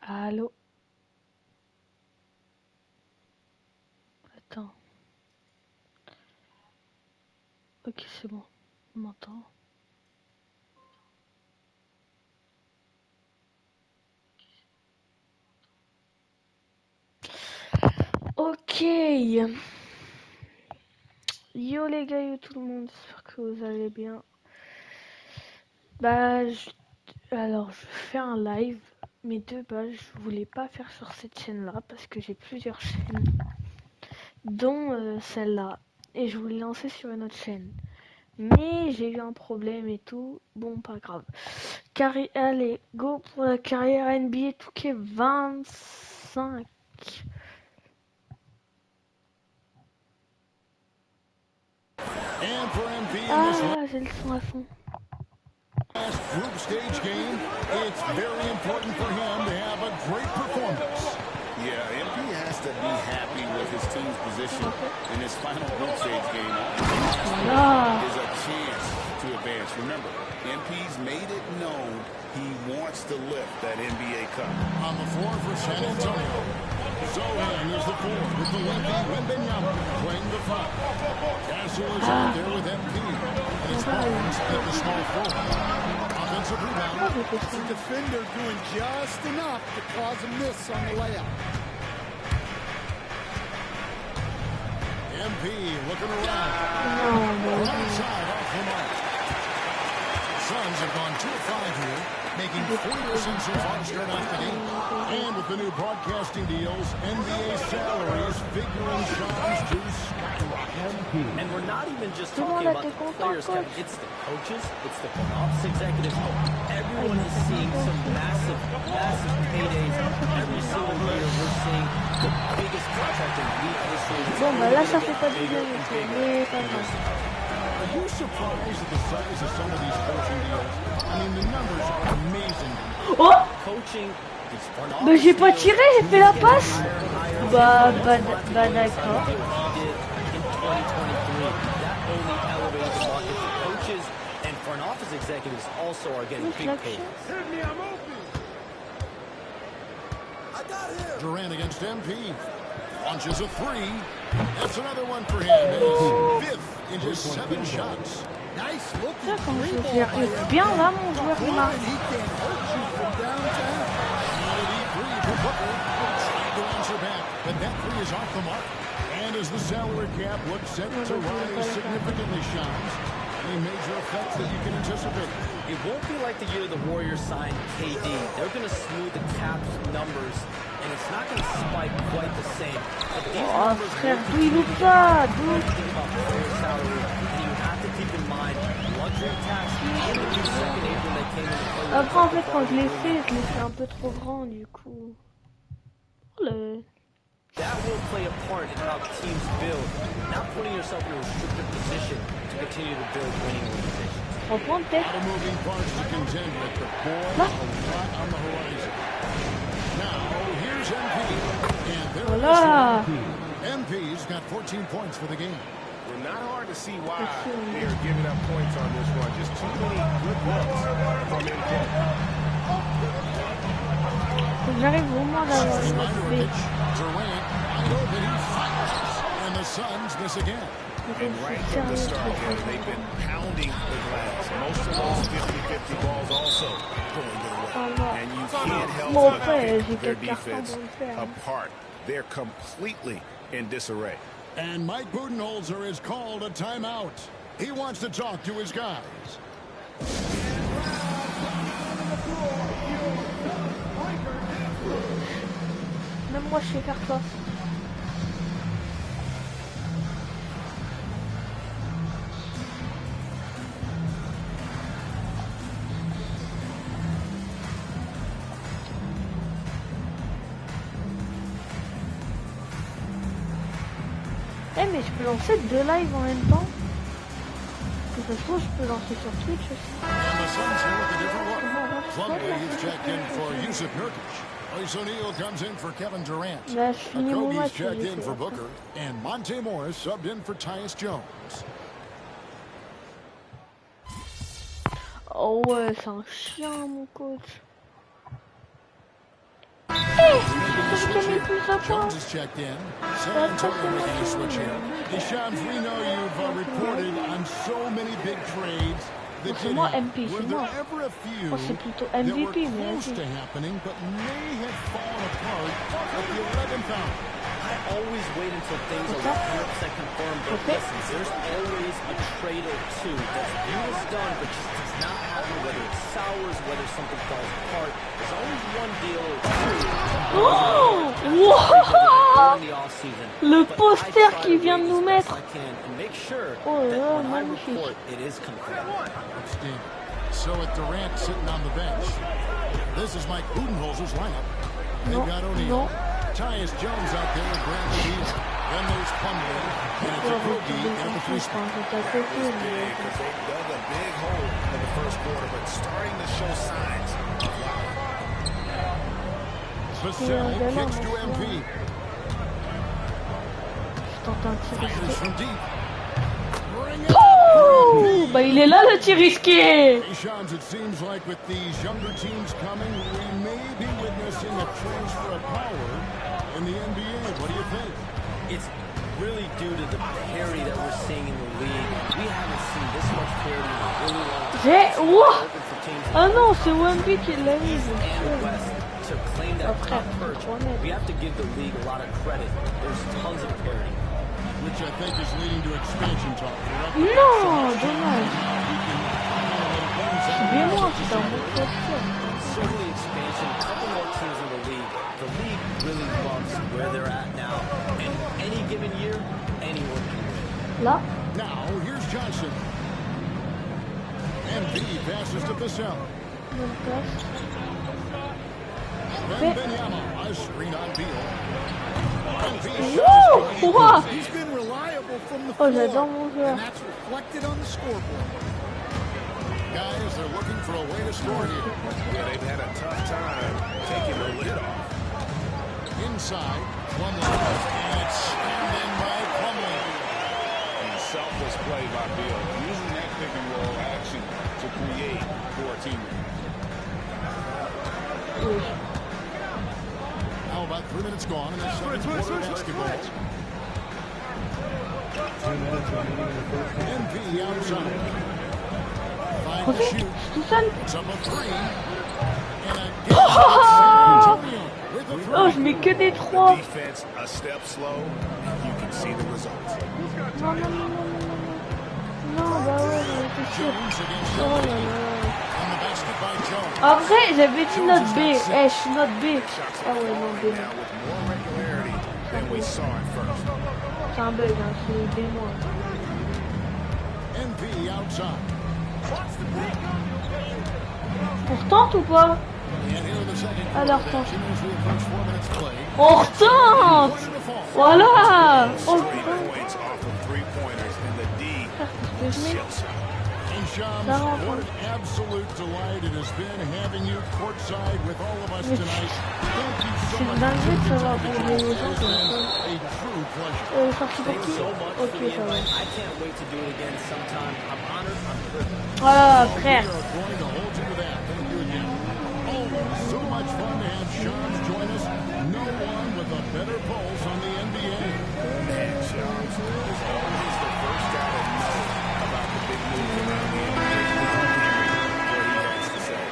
Allô? Attends. Ok, c'est bon. On m'entend. Ok. Yo les gars, yo tout le monde, j'espère que vous allez bien. Alors je fais un live, mais de base je voulais pas faire sur cette chaîne-là parce que j'ai plusieurs chaînes, dont celle-là, et je voulais lancer sur une autre chaîne. Mais j'ai eu un problème et tout, bon pas grave. Allez, go pour la carrière NBA 2K25. Ah, j'ai le son à fond. Last group stage game, it's very important for him to have a great performance. Yeah, MP has to be happy with his team's position in his final group stage game. Is a chance to advance. Remember, MP's made it known he wants to lift that NBA Cup. On the floor for San Antonio, Zohan is the four with the lefty Wembanyama playing the five. Castle is out there with MP, and it's Barnes at the small forward. Offensive rebound. The defender doing just enough to cause a miss on the layup. MP looking around. Right side off the mark. Suns have gone 2 of 5 here, making 40% so far to start off the game. And with the new broadcasting deals, NBA salaries figuring Suns to skyrocket. And we're not even just talking about the players, Kevin. It's the coaches, it's the front office executives. Everyone is seeing some massive, massive paydays. Every single year we're seeing the biggest contract in league history. Bon, bah là, ça fait pas du bien, mais pas grave. Are you surprised at the size of some of these coaching deals? I mean, the numbers are amazing. Oh! Coaching, Mais j'ai pas tiré, j'ai fait la passe. Bah d'accord. Front office executives also are getting big pay. Durant against MP. Launches a three. That's another one for him. His fifth in just 7 shots. Nice look. J'y arrive bien là, mon joueur il marque. But that three is off the mark. And as the salary cap looks set to rise significantly, shines. Any major effects that you can anticipate? It won't be like the year the Warriors signed KD. They're going to smooth the cap numbers, and it's not going to spike quite the same. But these numbers frère, d'où il loupe pas, d'où? And you have to keep in mind luxury tax and the new second apron that came into play. Après, en fait, quand je l'ai fait un peu trop grand, du coup. That will play a part in how teams build, not putting yourself in a restricted position to continue to build winning organizations. Reprends peut-être. Moving parts to contend with, but boy, a lot on the horizon. Now, here's MP. And there Voilà. MP's got 14 points for the game. Well, not hard to see why they're giving up points on this one. Just too many good looks from MP. J'arrive vraiment d'avoir une idée. Durant, I know that he fires. And the Suns miss again. And right from the start, they've been pounding the glass. Most of those 50-50 balls also going their way. And you can't help but pick their defense apart. They're completely in disarray. And Mike Budenholzer has called a timeout. He wants to talk to his guys. Même moi, je sais faire ça. Eh mais je peux lancer 2 lives en même temps. De toute façon je peux lancer sur Twitch aussi. O'Neal comes in for Kevin Durant. Là je finis mon match. Checked in for Booker. And Monte Morris subbed in for Tyus Jones. Oh ouais, c'est un chien mon coach. Jones has checked in. San Antonio making a switch here. Hey, Shams, we know you've reported on so many big trades that did happen. Were there ever a few that were close to happening but may have fallen apart at the 11th hour? I always wait until things are 100% confirmed, but listen, there's always a trade or two that's viewed as done, but just does not happen, whether it sours, whether something falls apart. There's always one deal or two. Oh, wow. Le poster qu'il vient de nous mettre. Oh là là, magnifique. So with Durant sitting on the bench, this is Mike Budenholzer's lineup. They've got O'Neal. Tyus Jones out there with Bradley Beal. Then there's Plumlee. And it's a Kogi in the free spot. They dug a big hole in the first quarter, but starting to show signs. Vassell kicks to MV. Fires from deep. Oh, bah il est là le tir risqué. Shams, it seems like with these younger teams coming, we may be witnessing a transfer of power in the NBA. What do you think? It's really due to the parity that we're seeing in the league. We haven't seen this much parity in a really long time. Ah non, c'est Wemby qui l'a mis. To claim that top perch, we have to give the league a lot of credit. There's tons of parity. Which I think is leading to expansion talk. Non, dommage. Suivez-moi, c'est un bon question. Certainly expansion, a couple more teams in the league. The league really loves where they're at now. And any given year, anyone can win. Là. Now, here's Johnson. MV passes to Vassell. Then Benyama, a screen on Beal. Wow. He's been reliable from the Oh, floor, j'adore mon joueur. and that's reflected on the scoreboard. Guys, they're looking for a way to score here. Yeah, they've had a tough time taking the lid off. Inside, Plumlee, and it's slammed in by Plumlee. And selfless play by Beal, using that pick and roll action to create for a teammate. Now about 3 minutes gone in the second quarter of basketball. MV outside. Find the shoot. It's up a three. And again, with a throw. Oh, je mets que des trois. Defense a step slow, and you can see the results. Non, non, non, non, non, non. Non, bah ouais, c'est sûr. Oh là là. En vrai, j'avais dit note B. Eh, je suis note B. Ah ouais, non, B. C'est un bug, hein, c'est B-. On retente ou pas? Alors, tente. On retente. Voilà. On retente. Shams, what an absolute delight it has been having you courtside with all of us tonight. Thank you so much. C'est dingue de savoir pour les gens A true pleasure. Sorti pour qui? Ok, ça va. I can't wait to do it again sometime. I'm honored, I'm privileged. Voilà, frère. We are going to hold you to that. Thank you again. Always so much fun to have Shams join us. No one with a better pulse on the NBA. Man, Shams is always the first guy to know about the big moves around the NBA. What he has to say.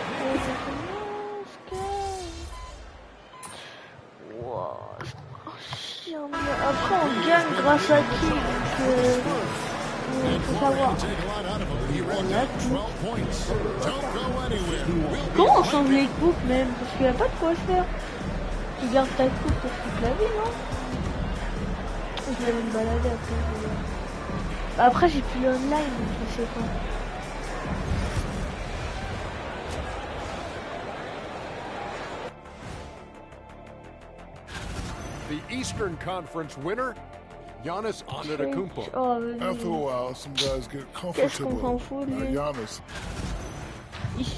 Après, on gagne grâce à qui? Donc, faut savoir. Comment on change les coupes même? Parce qu'il n'y a pas de quoi faire. Tu gardes ta coupe pour toute la vie, non? Je vais aller me balader après. Après, j'ai plus le online, donc je sais pas. The Eastern Conference winner, Giannis Antetokounmpo. Oh, After a while, some guys get qu'est-ce qu'on comfortable. s'en fout de lui? Giannis.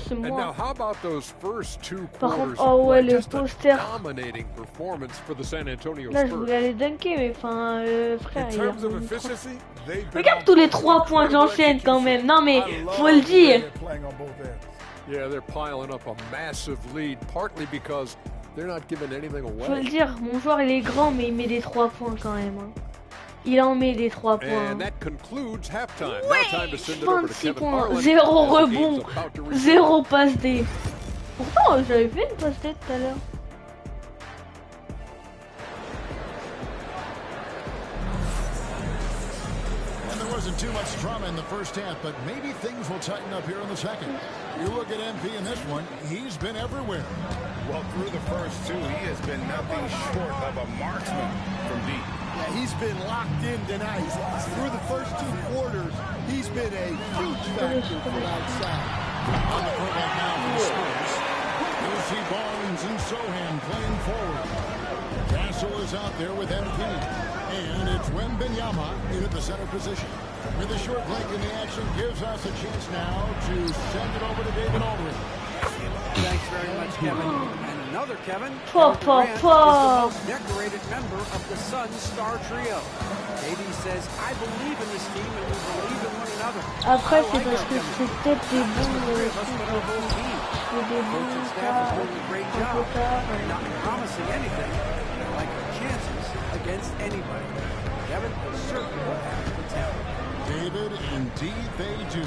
C'est And now, moi. how about those first two Par quarters? contre, oh ouais, of le just a poster. dominating performance for the San Antonio Là, je Spurs. voulais aller dunker, mais enfin, frère, In il y a terms of vraiment trop. efficiency, they've been Regarde on tous les point 3 points que with j'enchaîne quand execution. même. Non, mais I love faut le dire. they're playing on both ends. Yeah, they're piling up a massive lead, partly because They're not giving anything Faut le away. dire, mon joueur il est grand mais il met des 3 points quand même. Hein. Il en met des 3 points. And that concludes halftime. Now time to send it over to 26 Kevin points, Harlan 0 as the game's rebond, about to resume. 0 passe D. Pourtant j'avais fait une passe D tout à l'heure. Wasn't too much drama in the first half, but maybe things will tighten up here in the second. You look at MP in this one, he's been everywhere. Well, through the first two, he has been nothing short of a marksman from deep. Yeah, he's been locked in tonight. Through the first 2 quarters, he's been a huge factor from outside. On the court right now for the Spurs. You'll see Barnes and Sohan playing forward. Castle is out there with MP. And it's Wembanyama in the center position. With a short break in the action, gives us a chance now to send it over to David Aldridge. Thanks very much, Kevin. And another Kevin, Kevin Durant is the most decorated member of the Suns star trio. KD says, I believe in this team and we believe in one another. Après, c'est parce que c'est peut-être des bons Coach and staff is doing a great job. Not promising anything, but like our chances against anybody. Kevin certainly will have the talent. David, indeed they do.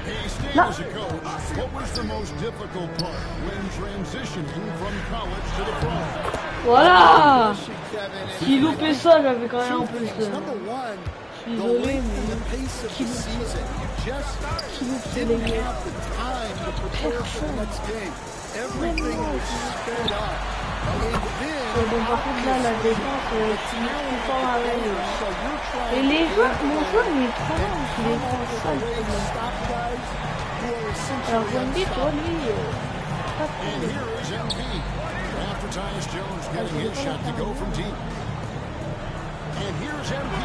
Hey, Steve, as a coach, what was the most difficult part when transitioning from college to the pro? Voilà! Si loupé ça, j'avais quand même un peu de... Number one, Je suis désolé, mais... the pace of the season. You just didn't have the time to prepare for the next game. Everything was sped up. Bon, par contre, là, la défense, c'est tout fort avec eux. Et les joueurs, mon joueur, il est trop long, il est trop sale. Alors, Wendy, toi, lui, pas And here is MP. After Tyus Jones getting his shot to go from deep. And here's MP.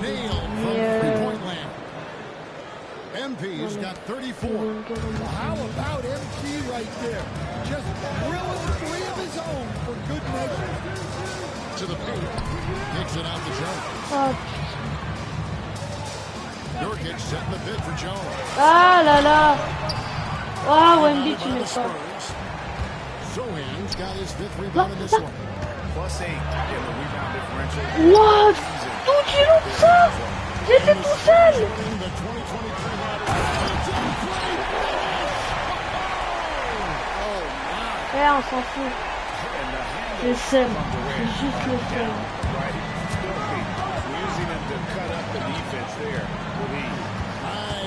Nailed from three-point land. MP's got 34. How about MP right there? Just drilling 3 of his own for good measure. To the paint. Kicks it out to Jones. Oh. Nurkic setting the bid for Jones. Ah là là. Ah, Wendy, tu mets pas. Sohan's got his 5th rebound in this one. +8 in the rebound differential. What? D'où tu loupes ça? J'étais tout seul. Ouais, on s'en fout. Le seum. C'est juste le seum.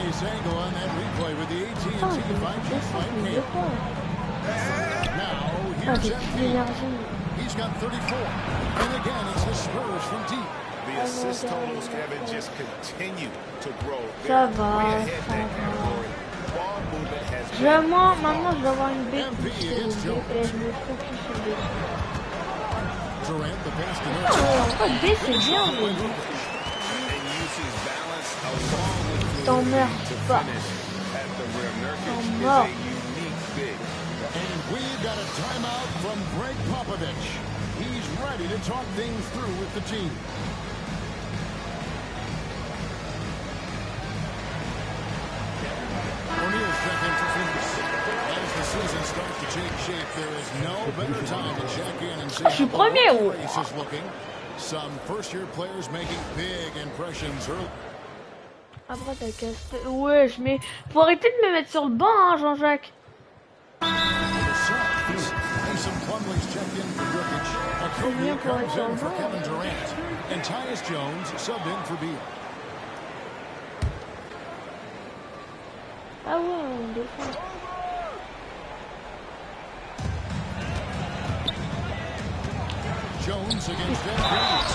Nice angle on that replay with the AT&T 5G flight cam. Now, here's MP. He's got 34. And again, it's the Spurs from deep. The assist totals, Kevin, just continue to grow. Ça va, ça va. Maintenant, je vais avoir une bête et je me focus sur le en fait, B, c'est bien, mais... T'emmerdes pas. T'emmerdes. And we've got a timeout from Greg Popovich. He's ready to talk things through with the team. O'Neal's check in for Phoenix. As the season starts to take shape, there is no better time to check in and see how the race is looking. Some first-year players making big impressions early. Après, t'as casté. Ouais, mais faut arrêter de me mettre sur le banc, hein, Jean-Jacques. Mason Plumlee's checked in for Nurkic. Okogie comes in for Kevin Durant. And Tyus Jones subbed in for Beal. Ah ouais, on défend. Jones against Embiid.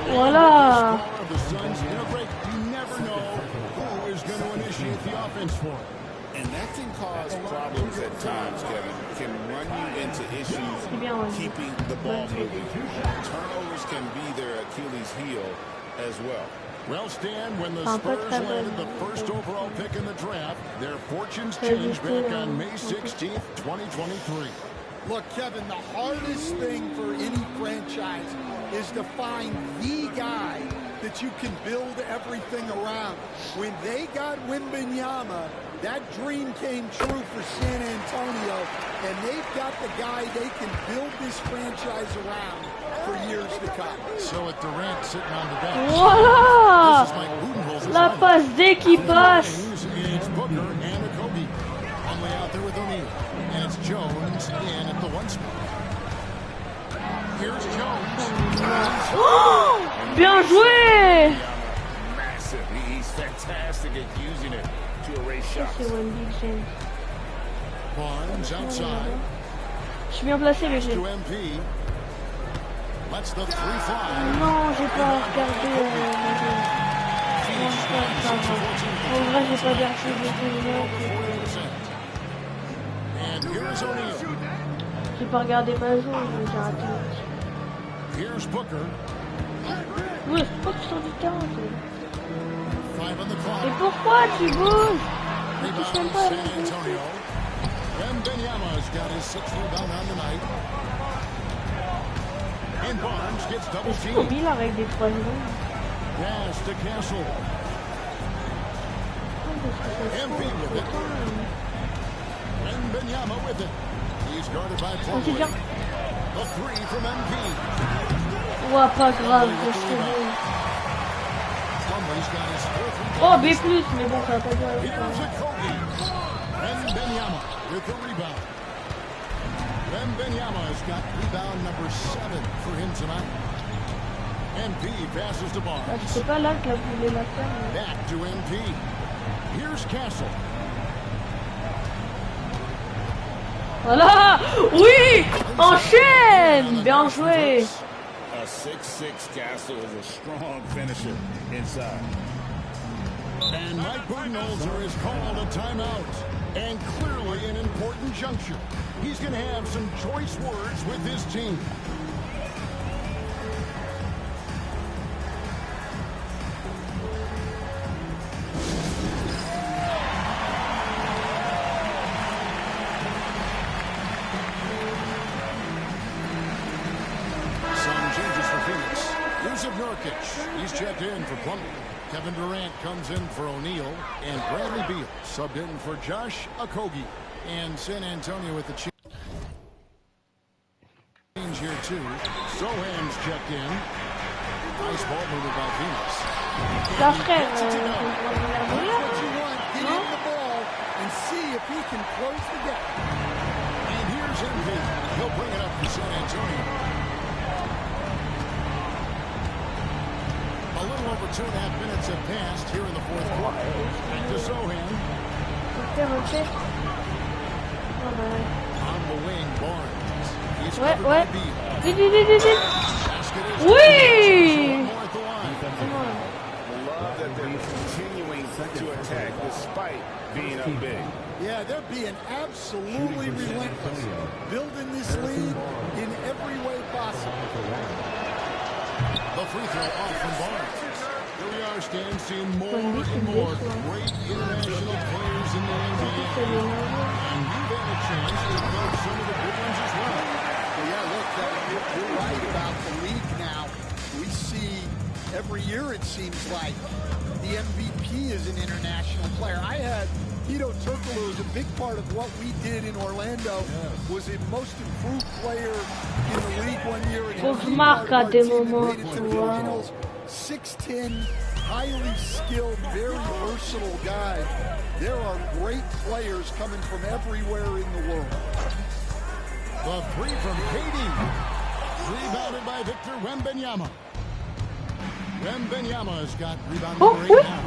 Voilà. The Suns in a break. You never know who is going to initiate the offense for him. And that can cause problems at times, Kevin. Can run you into issues keeping the ball moving. Turnovers can be their Achilles heel as well. Well, Stan, when the Spurs landed the first overall pick in the draft, their fortunes changed back on May 16th, 2023. Look, Kevin, the hardest thing for any franchise is to find the guy that you can build everything around. When they got Wembanyama, That dream came true for San Antonio, and they've got the guy they can build this franchise around for years to come. So with Durant sitting on the bench. Voilà! La passe dès qu'il passe. It's Booker and Okogie. Conley out there with O'Neal. And it's Jones in at the one spot. Here's Jones. Oh! Bien joué! Massive. He's fantastic at using it to erase shots. C'est Wendy James. Barnes outside. Je suis bien placé, mais j'ai... To MP. Let's the three fly. Non, j'ai pas regardé. En vrai, j'ai pas regardé And here's O'Neal. J'ai pas regardé ma zone, j'ai raté. Here's Booker. Oui, pourquoi tu sors du terrain, toi? Five on the clock. Et pourquoi tu bouges? Tu touches même pas à San Antonio. Wembanyama's got his sixth rebound on the night. And Barnes gets double C'est teamed. trop la règle des 3 secondes. Pass to Castle. MP with it. Wembanyama with it. He's guarded by Plumlee. bien. The three from MP. Ouais, pas grave, c'est bon. Plumlee's got his fourth rebound. Oh, B+, mais bon, ça va pas durer. Here's Okogie. Wembanyama with the rebound. Wembanyama has got rebound number 7 for him tonight. MP passes to Barnes. C'est pas là que la voulait la faire. Mais... Back to MP. Here's Castle. Voilà! Oui! Enchaîne! Bien joué! A 6'6" Castle is a strong finisher inside. And Mike Budenholzer has called a timeout. And clearly an important juncture. He's going to have some choice words with his team. Some changes for Phoenix. Yusuf Nurkic, he's checked in for Plumlee. Kevin Durant comes in for O'Neal, and Bradley Beal subbed in for Josh Okogie. And San Antonio with the change here too. Sohan's checked in. Nice ball movement by Phoenix. Ça frère, That's what you want. Get in the ball and see if he can close the gap. And here's MP. He'll bring it up for San Antonio. A little over 2.5 minutes have passed here in the fourth quarter. Back to Sohan. On the wing, Barnes. He's Ouais, covered ouais. by Beal. Vite, vite, vite, vite. Basket is Oui! one more at the line. Love that they're continuing to attack despite being up big. Yeah, they're being absolutely relentless, building this lead in every way possible. The free throw off from Barnes. Here we are, Stan, seeing more and more great international players in the NBA. And you've had a chance to know some of the good ones as well. Well, yeah, look, you're right about the league now. We see every year, it seems like, the MVP is an international player. I had Hito Turkoglu was a big part of what we did in Orlando. Was a most improved player in the league one year. And Faut que je marque à des moments, tu vois. 6'10", highly skilled, very versatile guy. There are great players coming from everywhere in the world. The three from Katie. Rebounded by Victor Wembanyama. Wembanyama's got rebound number 8 now.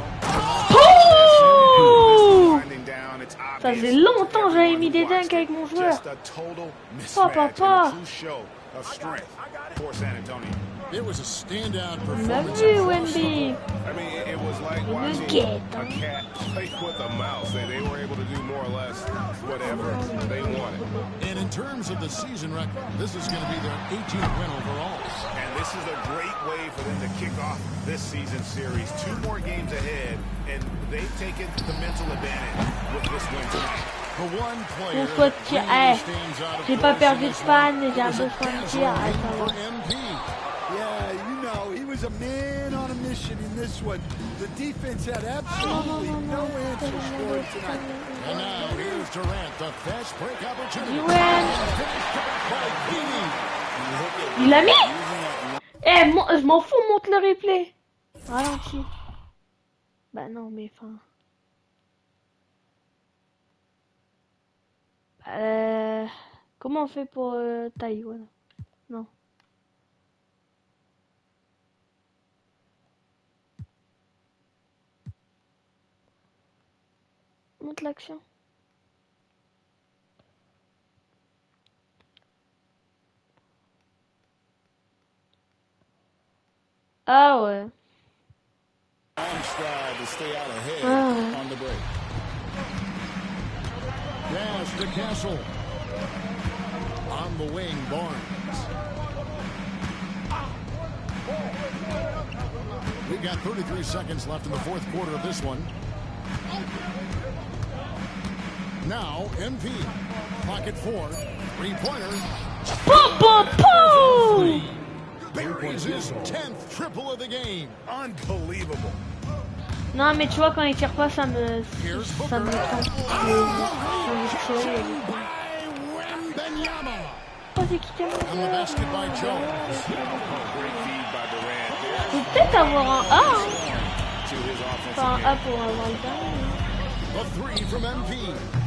Oh! Finding down, it's Ça obvious. faisait longtemps que j'avais mis des dunks avec mon joueur. Just a total Oh, mismatch papa. and a true show of strength for San Antonio. It was a standout On m'a performance. vu, across the Wemby. I mean, it was like Le watching guette, a hein. cat play with a mouse. They were able to do more or less whatever they wanted. And in terms of the season record, this is going to be their 18th win overall. And this is a great way for them to kick off this season series. 2 more games ahead, and they've taken the mental advantage with this win tonight. The one player Mon pote that tire. really Eh, stands out, of j'ai pas course, perdu in de this panne, one j'ai un is peu a de Castle tir. Ah, ça for va. MP. Yeah, you know, he was a man on a mission in this one. The defense had absolutely no answers for it tonight. And now here's Durant, the fast break opportunity. Il a mis. Eh, je m'en fous, monte le replay. Ralenti. Bah non, mais enfin. Comment on fait pour Taïwan? Non. Monte l'action. Ah ouais. Dash to Castle. On the wing, Barnes. We've got 33 seconds left in the fourth quarter of this one. Now, MP. Pocket 4. Three-pointer. Buries his 10th triple of the game. Unbelievable. Non, mais tu vois, quand il tire pas, ça me trompe. Oh, c'est qui On the basket by Jones. Je peux peut-être avoir un A. Hein. Enfin, un A pour avoir le dernier. A three from MP.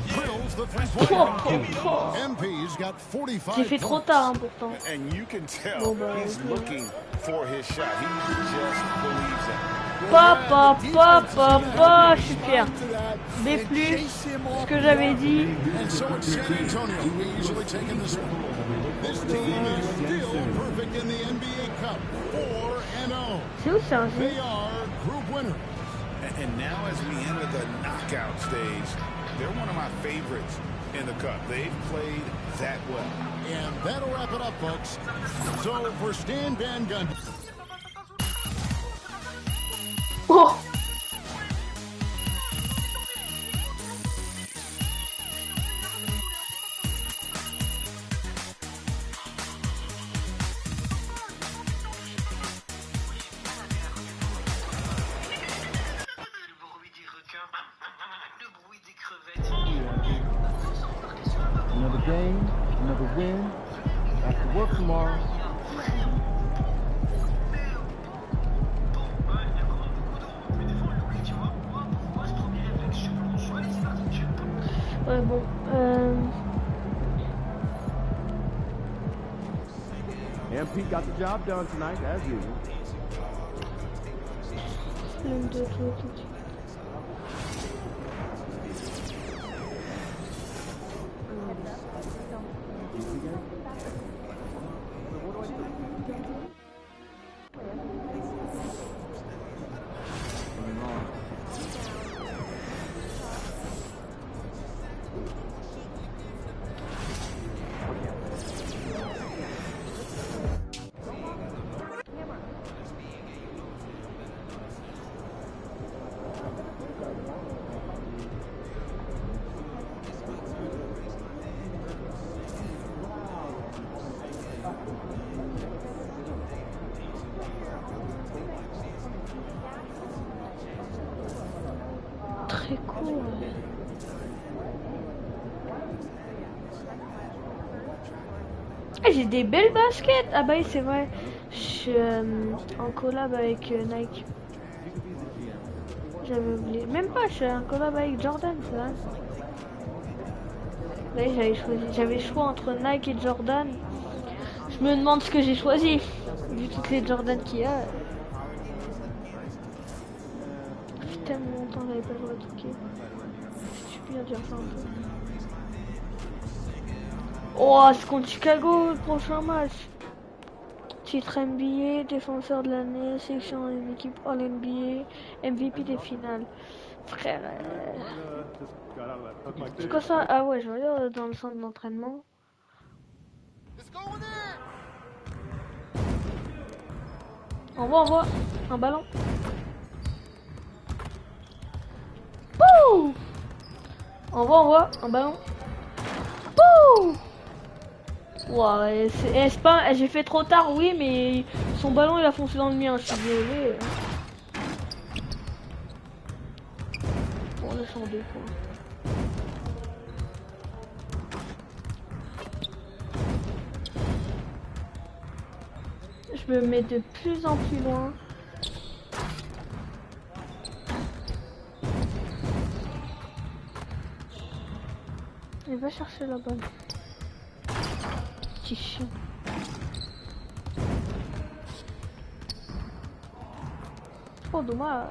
Drills the three-pointer. MP's got 45. J'ai fait trop tard, hein, pourtant. And you can tell he's looking for his shot. He just believes it. Papa, je suis fier. B+, ce que j'avais dit. And so it's San Antonio who easily taken this one. This team is still perfect in the NBA Cup. 4-0. C'est où ça? They are group winners. And now as we enter the knockout stage, they're one of my favorites in the Cup. They've played that well. And that'll wrap it up, folks. So for Stan Van Gundy. Oh! Another game, another win. Back to work tomorrow. Ouais, bon. MP got the job done tonight, as usual. L'une de tout. Très cool. Ah, j'ai des belles baskets. Ah bah oui, c'est vrai. Je suis en collab avec Nike. J'avais oublié. Même pas, je suis en collab avec Jordan, c'est vrai. Là, j'avais choix entre Nike et Jordan. Je me demande ce que j'ai choisi. Vu toutes les Jordan qu'il y a. Depuis tellement longtemps que j'avais pas joué à Touquet. Je suis bien dire ça un peu. Oh, c'est contre Chicago le prochain match. Titre NBA, défenseur de l'année, sélection des équipes All-NBA, MVP des finales. Frère. C'est quoi ça? Ah ouais, je vais aller dans le centre d'entraînement. Envoie un ballon. Pouh! Envoie un ballon. Pouh! Ouais, c'est pas, j'ai fait trop tard, oui, mais son ballon il a foncé dans le mien, je suis désolé. Bon, laisse en 2 points. Je me mets de plus en plus loin. Il va chercher la balle. Petit chien. Oh, dommage.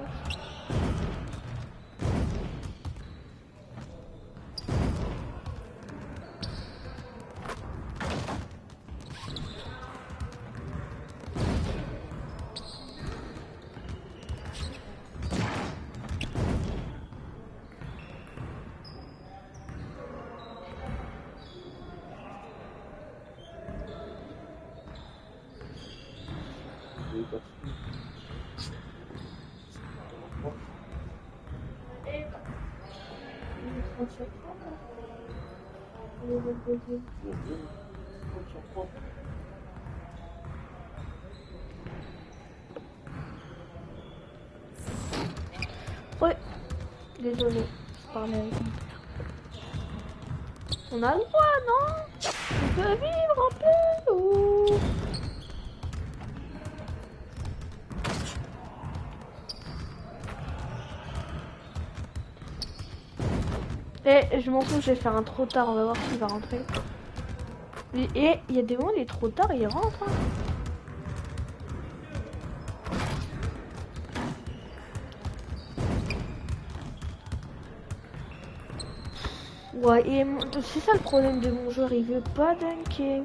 Ouais, désolé, je parlais avec mon père. On a le droit, non? On peut vivre un peu ou... Eh, je m'en fous, je vais faire un trop tard, on va voir s'il va rentrer. Et il y a des moments, il est trop tard, il rentre. Hein. Ouais, et c'est ça le problème de mon joueur, il veut pas dunker.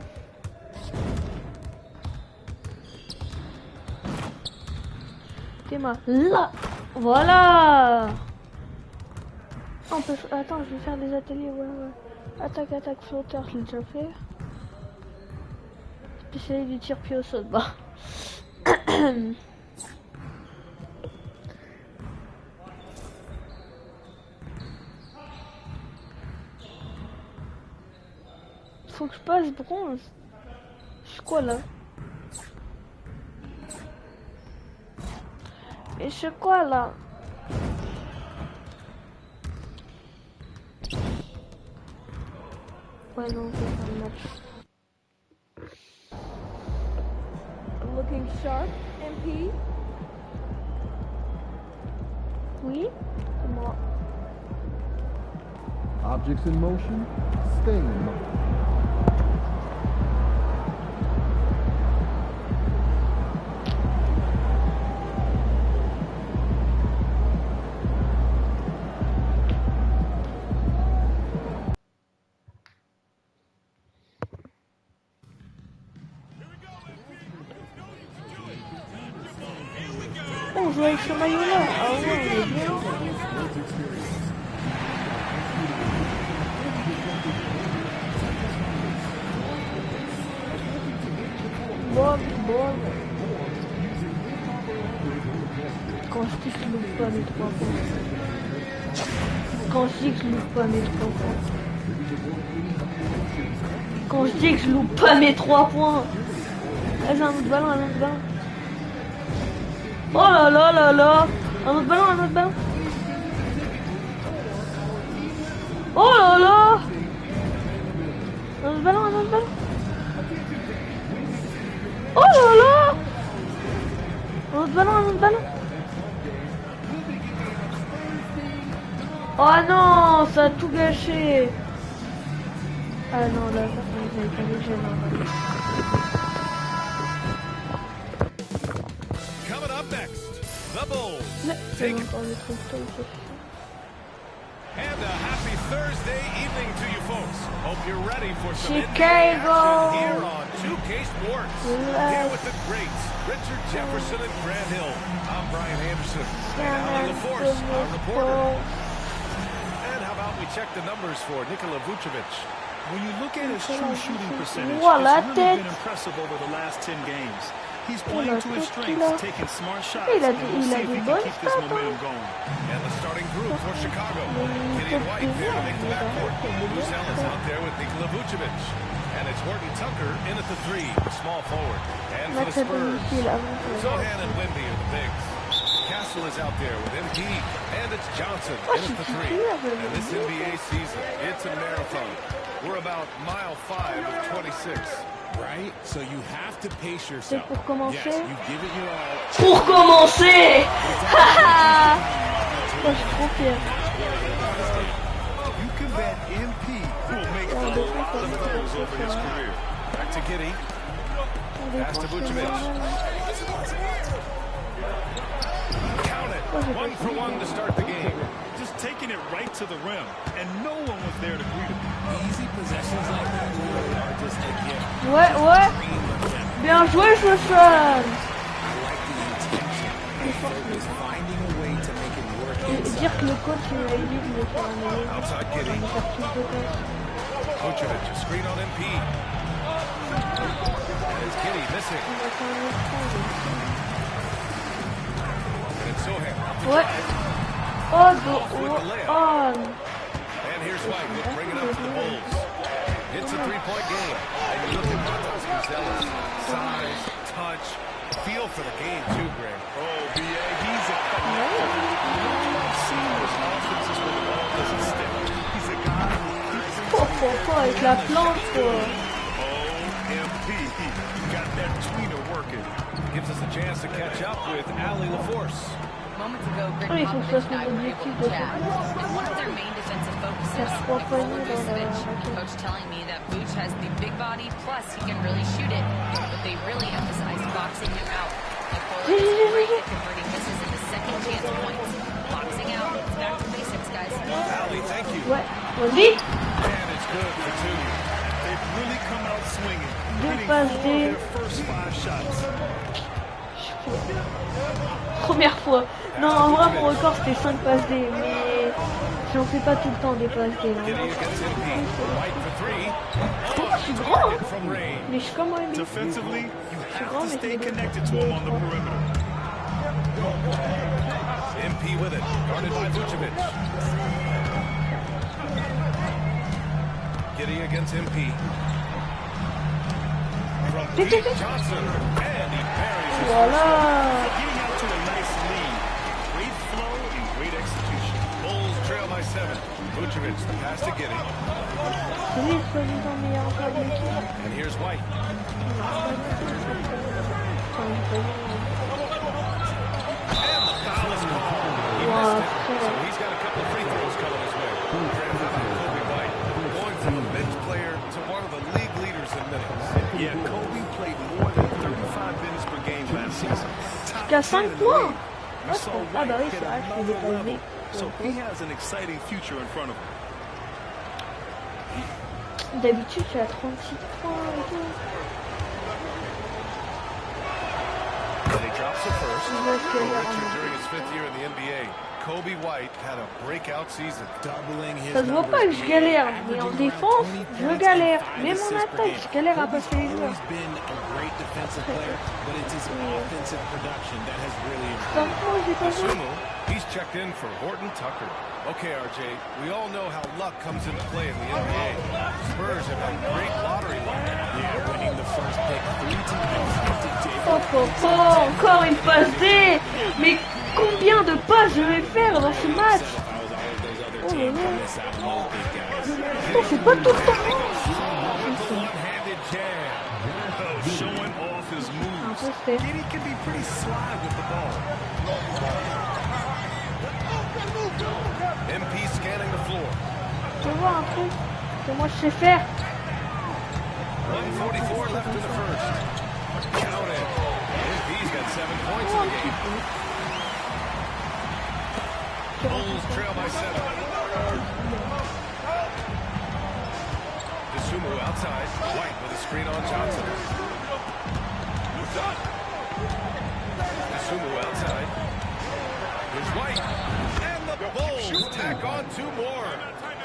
T'es ma là. Voilà. On peut... Attends, je vais faire des ateliers, ouais. Attaque, attaque, flotteur, je l'ai déjà fait. Spécialiste du tir pied au saut, bah. Faut que je passe bronze. Je suis quoi là? Et je suis quoi là? Ouais, non, je vais faire le match. Looking sharp, MP. Oui, c'est moi. Objects in motion, stay in motion. On joue avec ce maillot là. Ah ouais, il est bien. Bon. Quand je dis que je loupe pas mes 3 points. Quand je dis que je loupe pas mes 3 points. Quand je dis que je loupe pas mes 3 points. Vas-y, un autre ballon, un autre ballon. Oh là là là là. Un autre ballon, un autre ballon. Oh là là. Un autre ballon, un autre ballon. Oh là là. Un autre ballon, un autre ballon. Oh non, ça a tout gâché. Ah non, là, vous avez pas les gènes. Coming up next, the Bulls. Take And a happy Thursday evening to you folks. Hope you're ready for some Chicago action here on 2K Sports. Here with the greats, Richard Jefferson and Grant Hill. I'm Brian Anderson. And Alan LaForce, our reporter. And how about we check the numbers for Nikola Vucevic? When you look at his true shooting percentage, Voilà, it's really been impressive over the last 10 games. He's playing to his strengths, taking smart shots, and we'll see if he can keep this momentum going. And the starting group for Chicago. Gideon White there to make the backcourt. Bruce Ellis out there there with Nikola Vucevic. And it's Horton Tucker in at the three, small forward. And for the Spurs, Zohan and Wemby are the bigs. Castle is out there with MP, and it's Johnson in at the three. And this NBA season, it's a marathon. We're about mile 5 of 26. Right? So you have to pace yourself. Pour commencer. Yes, you give it your all. Pour commencer. Moi, je suis trop fier. You can bet MP will make a lot of throws over his career. Back to Giddey. Pass to Vucevic. Count it. 1-for-1 to start the game. Just taking it right to the rim, and no one was there to greet him. Easy possessions like that really are just a gift. Ouais, ouais. Bien joué, Joshua. I like the intention and focus, finding a way to make it work. Dire que le coach il a dit de me faire un Outside Giddey. Vucevic, a screen on MP. And it's Giddey missing. And it's Zohan. Ouais. Oh, Off with the layup. oh. And here's White. We'll bring it up to the Bulls. It's a three-point game. And you look at Matas Gonzalez. Size, touch, feel for the game, too, Greg. Oh, B.A., he's a seamless offenses when the ball doesn't stick. He's a guy who avec la planche. OMP. Got that tweener working. Gives us a chance to catch up with Allie LaForce. Moments ago, Greg Popovich and I were able to chat, and one of their main defensive focuses is Vucevic. Coach telling me that Vuce has the big body, plus he can really shoot it, but they really emphasize boxing him out. Nikola is great at converting misses into second chance points. Boxing out, it's back to basics, guys. Allie, thank you. Ouais, vas-y. And it's good for two. They've really come out swinging, hitting passes 4 of their first 5 shots. Première fois. Non, en vrai, mon record c'était 5 passes D, mais j'en fais pas tout le temps des passes D. Giddey against MP. White for three. Je suis grand, hein. From range. Mais je suis comme un NBA. Defensively, you have to stay connected to him on the perimeter. MP with it, guarded by Vucevic. Giddey against MP. From deep, Johnson, and he buries his Voilà. Getting out to a nice lead. Great flow and great execution. Bulls trail by 7. Vucevic, the pass to Giddey. C'est lui, soi-disant meilleur joueur de l'équipe. And here's White. And the foul is called. He missed it, so he's got a couple of free throws coming his way. Kobe White, going from a bench player to one of the league leaders in minutes. Yeah, Kobe played more than 35 minutes per game last season. Jusqu'à 5 points. We saw Ah bah oui, White hit c'est vrai, je another l'ai pas vu. level. So he has an exciting future in front of him. D'habitude, tu as 36 points et tout. And he drops the first. Richard during his 5th year in the NBA. Kobe White had a breakout season. Doubling his Ça se voit pas que je galère, mais en défense, je galère. Même en attaque, je galère à passer les joueurs. He's been a great defensive player, but it's his offensive production that has really improved. Franchement, j'ai pas vu. Sumo, he's checked in for Horton Tucker. Okay, RJ, we all know how luck comes into play in the NBA. Spurs have had great lottery luck. Yeah, winning the first pick 3 times. Encore une passe D. Mais combien de passes je vais faire dans ce match? Oh là là. Putain, c'est pas tout le temps. One-handed jab. Showing off his moves. Giddey can be pretty sly with the ball. MP scanning the floor. Tu vois un truc que moi je sais faire. 1:44 left in the first. Count it. MP's got 7 points in the game. Bulls trail by 7. DeSumo outside. White with a screen on Johnson. DeSumo outside. Here's White. And the Bulls tack on 2 more.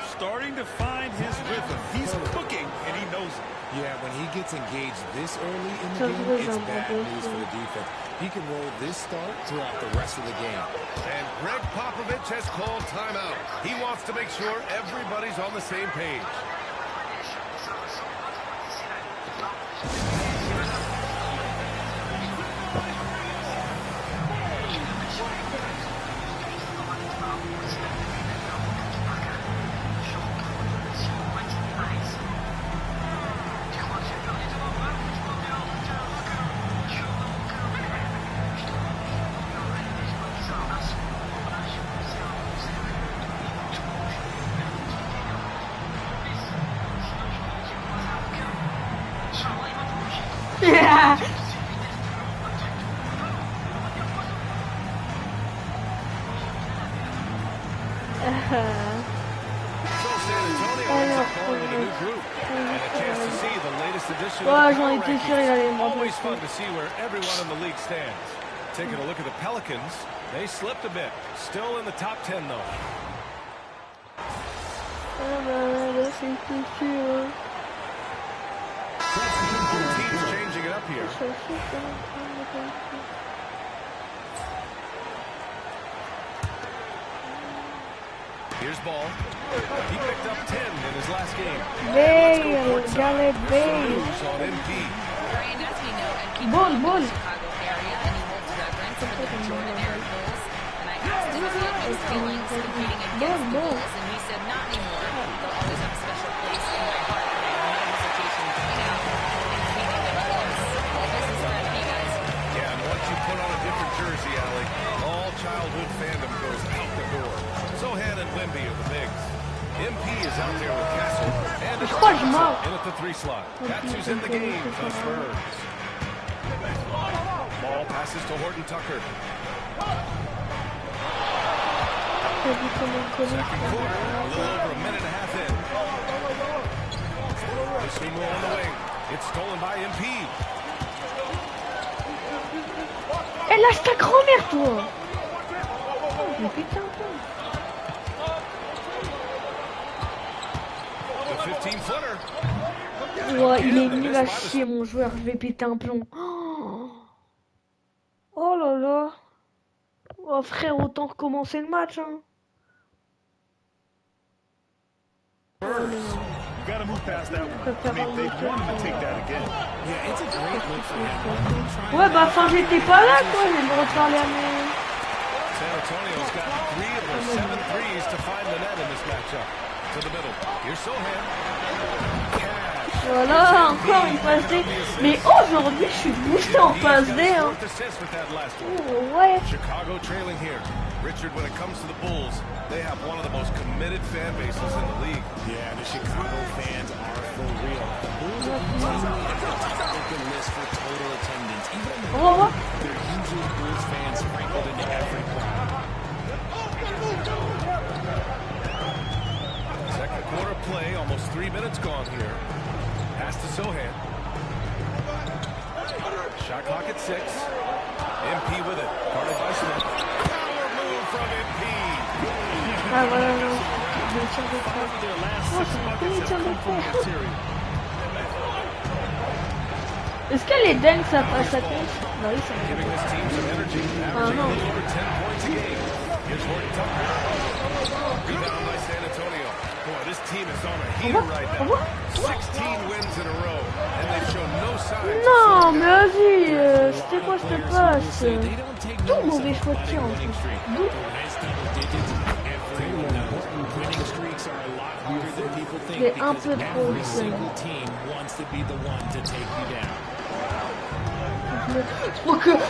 Starting to find his rhythm. He's cooking, and he knows it. Yeah, when he gets engaged this early in the game, it's bad news for the defense. He can roll this start throughout the rest of the game. And Greg Popovich has called timeout. He wants to make sure everybody's on the same page. Ouais, j'en étais sûr, il allait me Always fun to see where everyone in the league stands. Taking a look at the Pelicans, they slipped a bit. Still in the top 10 though. Teams changing it up here. Here's Ball. He picked up 10 in his last game. Garrett Bay. On MP. Ball. Chicago area, and he holds reverence for the extraordinary Bulls. And I asked him if he had mixed feelings competing against the Bulls, and he said not anymore. They'll always have a special place in my heart. And I have no hesitation to point out and beating the Bulls. Well, this is for MP, guys. Yeah, and once you put on a different jersey, Allie, all childhood fandom goes out the door. Sohan and Wemby are the bigs. MP is out there with Castle, and it's in at the 3 slot. That's who's in the game for the Spurs. Ball passes to Horton Tucker. Second quarter, a little over a minute and a half in. Sumo on the wing. It's stolen by MP. Elle lâche ta grand-mère, toi. Mais putain, The 15-footer. Ouais, il est nul à chier, mon joueur. Je vais péter un plomb. Oh là là. Oh frère, autant recommencer le match, hein. Gotta move past that one. I mean, they want him to take that again. Yeah, it's a great look for him. Ouais, bah, enfin, j'étais pas là, quoi. Je vais me reparler à mes... San Antonio's got 3 of their 7 threes to find the net in this matchup. To the middle. Here's Sohan. Voilà, encore une passe D. Mais aujourd'hui, je suis boosté en passe D, hein. Oh, ouais. Chicago trailing here. Richard, when it comes to the Bulls, they have one of the most committed fan bases in the league. Yeah, the Chicago fans are for real. The Bulls are usually at the top of the list for total attendance. Even though they're usually Bulls fans sprinkled into every crowd. Second quarter play, almost 3 minutes gone here. Pass to Sohan. Shot clock at 6. MP with it. Guarded by Smith. Power move from MP. Ah voilà, est-ce que les dunks ça passe à compte? Bah oui, ça passe. Ah non. Rebound by San Antonio. Boy, this team is on a heater right now. 16 wins in a row, and they've shown no signs. Non, mais vas-y, c'était quoi cette passe? Tout mauvais choix de tir en plus. C'est un peu trop jeune. Donc, oh,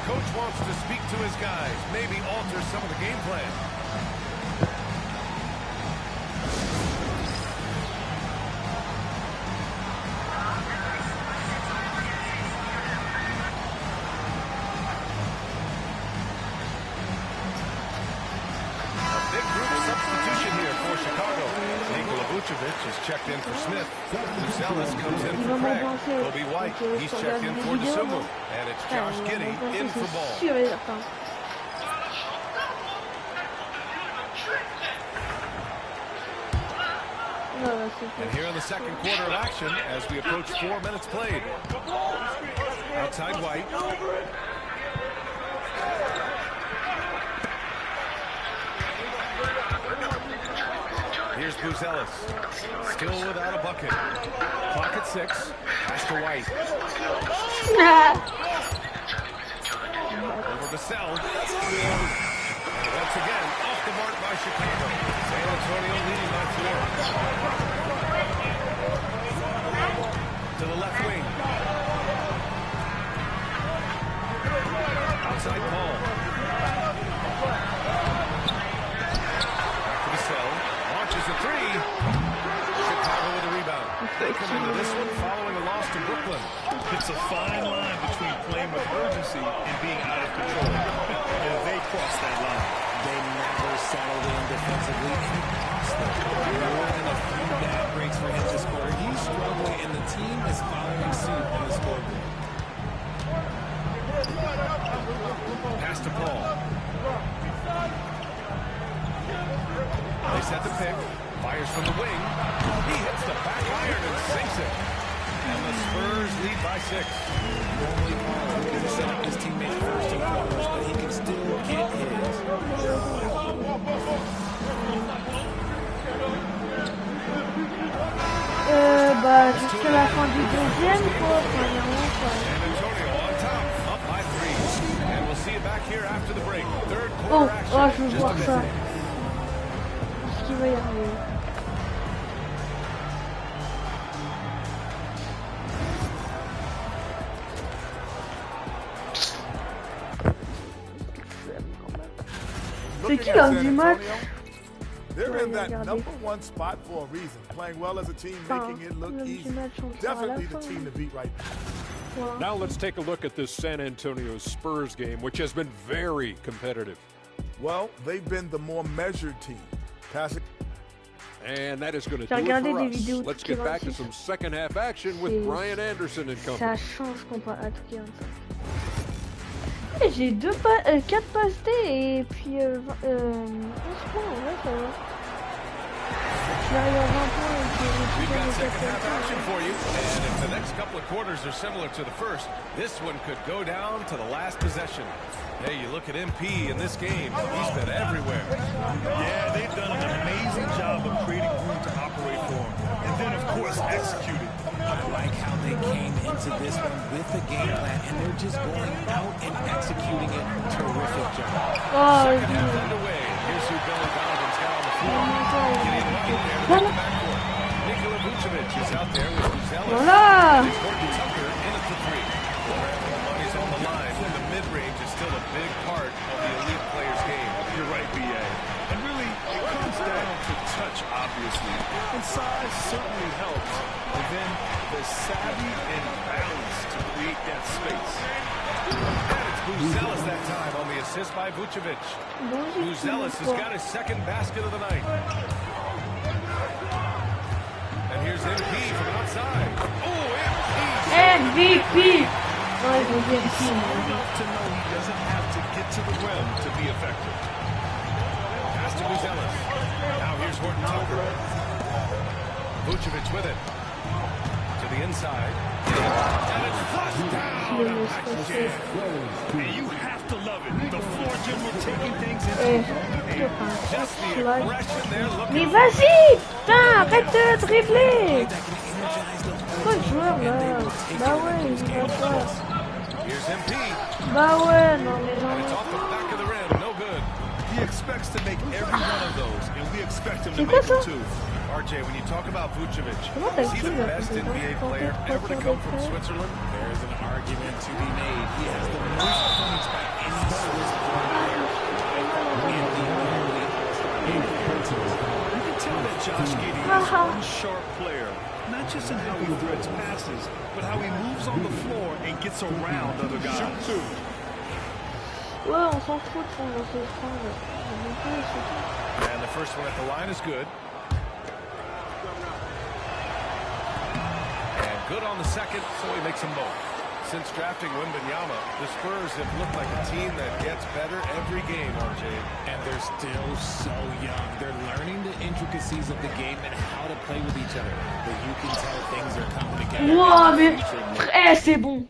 Coach wants to speak to his guys, maybe alter some of the game plan. Big group substitution here for Chicago. Nikola Vucevic is checked in for Smith. Ellis comes in for Craig. Kobe White, he's checked in for DeSumo. And it's Josh Giddey in for Ball. And here in the second quarter of action, as we approach 4 minutes played. Outside White. Here's Ellis, still without a bucket. Clock at 6. Pass to White. Over to Sell. And once again, off the mark by Chicago. San Antonio leading by 4. To the left wing. Outside Paul. Back to the cell. Launches a three. Chicago with a rebound. They come into this one following a loss to Brooklyn. It's a fine line between playing with urgency and being out of control. And they cross that line. They never settled in defensively, and it cost them more than a few bad breaks for him to score. He's struggling, and the team is following suit on the scoreboard. Pass to Paul. They set the pick. Fires from the wing. He hits the back iron and sinks it. And the Spurs lead by 6. Normally Paul can set up his teammate first and foremost, but he can still get his. Jusqu'à la fin du deuxième, quoi. San Antonio on top, up by 3. And we'll see you back here after the break. Third Oh, quarter oh, action. je veux voir ça. Est-ce qu'il va y arriver? C'est qui l'homme du match? They're in that #1 spot for a reason. Playing well as a team, making it look easy. Definitely the team to beat right now. Now let's take a look at this San Antonio Spurs game, which has been very competitive. Well, they've been the more measured team. Passing. And that is going to do it for us. Let's get back to some second half action with Brian Anderson and company. Ça change comparé à tout 45. J'ai 4 passes D et puis 11 points, ouais, ça va. J'arrive à 20 points et puis we've got second half action for you, and if the next couple of quarters are similar to the first, this one could go down to the last possession. Hey, you look at MP in this game, he's been everywhere. Yeah, they've done an amazing job of creating room to operate for him, and then of course executed. I like how they came into this one with the game plan, and they're just going out and executing it. Terrific job. Second half underway. Here's who Billy Donovan's got on the floor. Getting lucky there in the backcourt. Nikola Vucevic is out there with Buzelis. It's Horton Tucker in at the 3. The money's on the line, and the mid-range is still a big part of the elite player's game. You're right, B.A. And really, it comes down to touch, obviously. And size certainly helps. And then the savvy and balance to create that space. And it's Buzelis that time on the assist by Vucevic. Buzelis has got his second basket of the night. And here's MP from outside. Oh, MVP! Enough to know he doesn't have to get to the rim to be effective. Pass to Buzelis. Now here's Horton Tucker. Vucevic with it. To the inside. And it's flushed down. And you have to love it. The floor general taking things into just the aggression there. Mais vas-y! Putain, arrête de dribbler! Pourquoi le joueur là? Bah ouais, il va pas. Here's MP. Bah ouais, non mais And it's non. off the back of the rim. No good. He expects to make every one of those, and we expect him to make them too. RJ, when you talk about Vucevic, is he the best NBA player ever to come from Switzerland? There is an argument to be made. He has the most points by any Swiss player. You can tell that Josh Giddey is one sharp player, not just in how he threads passes, but how he moves on the floor and gets around other guys. Ouais, on s'en fout de son frange. And the first one at the line is good. And good on the second, so he makes them both. Since drafting Wembanyama, the Spurs have looked like a team that gets better every game, RJ. And they're still so young. They're learning the intricacies of the game and how to play with each other. But you can tell things are coming together. Wow, mais... c'est bon.